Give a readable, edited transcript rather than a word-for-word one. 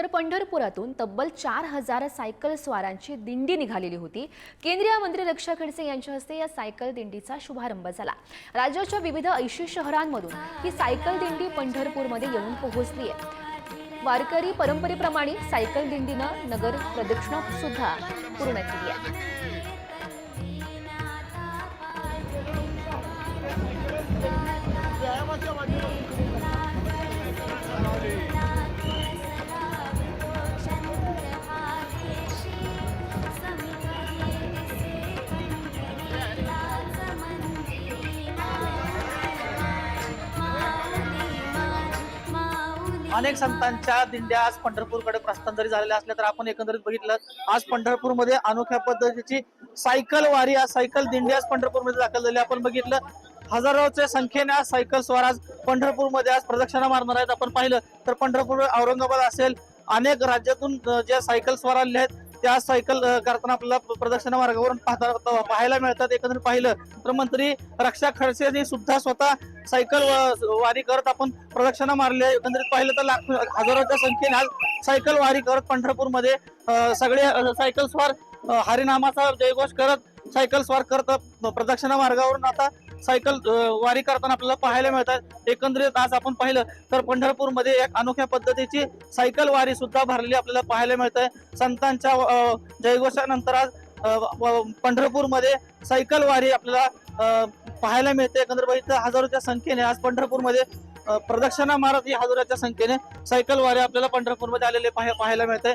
तर पंढरपुरातून तब्बल 4000 सायकल स्वारांची दिंडी निघालेली होती। केंद्रीय मंत्री रक्षा खडसे यांच्या हस्ते या सायकल दिंडीचा शुभारंभ झाला। राज्याच्या विविध 80 शहरांमधून ही सायकल दिंडी पंढरपूरमध्ये येऊन पोहोचली आहे। वारकरी परंपरेप्रमाणे सायकल दिंडीनं नगर प्रदक्षिणा सुद्धा पूर्ण केली आहे। अनेक संतांच्या दिंड्या आज पंढरपूरकडे प्रस्थान जरी झालेल्या असल्या तर आपण एकंदरीत बघितलं आज पंढरपूरमध्ये अनोख्या पद्धतीची सायकल वारी, आज सायकल दिंडी आज पंढरपूरमध्ये दाखल झाली। आपण बघितलं हजारोच्या संख्येने आज सायकल स्वार आज पंढरपूरमध्ये आज प्रदक्षिणा मारणार आहेत। आपण पाहिलं तर पंढरपूर, औरंगाबाद असेल, अनेक राज्यातून ज्या सायकल स्वार आलेले आहेत त्या सायकल करताना आपल्याला प्रदक्षिणा मार्गावरून पाहायला मिळतात। एकंदरीत पाहिलं तर मंत्री रक्षा खडसे यांनी सुद्धा स्वतः सायकल वारी करत आपण प्रदक्षिणा मारली आहे। एकंदरीत पाहिलं तर हजारोच्या संख्येने आज सायकल वारी करत पंढरपूरमध्ये सगळे सायकल स्वार हरिनामाचा जयघोष करत सायकल स्वार करत प्रदक्षिणा मार्गावरून आता सायकल वारी करताना आपल्याला पाहायला मिळतात। एकंदरीत आज आपण पाहिलं तर पंढरपूरमध्ये एक अनोख्या पद्धतीची सायकल वारी सुद्धा भरलेली आपल्याला पाहायला मिळत आहे। संतांच्या जयघोषानंतर आज पंढरपूरमध्ये सायकल वारी आपल्याला पाहायला मिळते। एकंदरीत बघितलं हजारोच्या संख्येने आज पंढरपूरमध्ये प्रदक्षिणा मारत ही हजारोच्या संख्येने सायकल वारी आपल्याला पंढरपूरमध्ये आलेले पाहायला मिळते।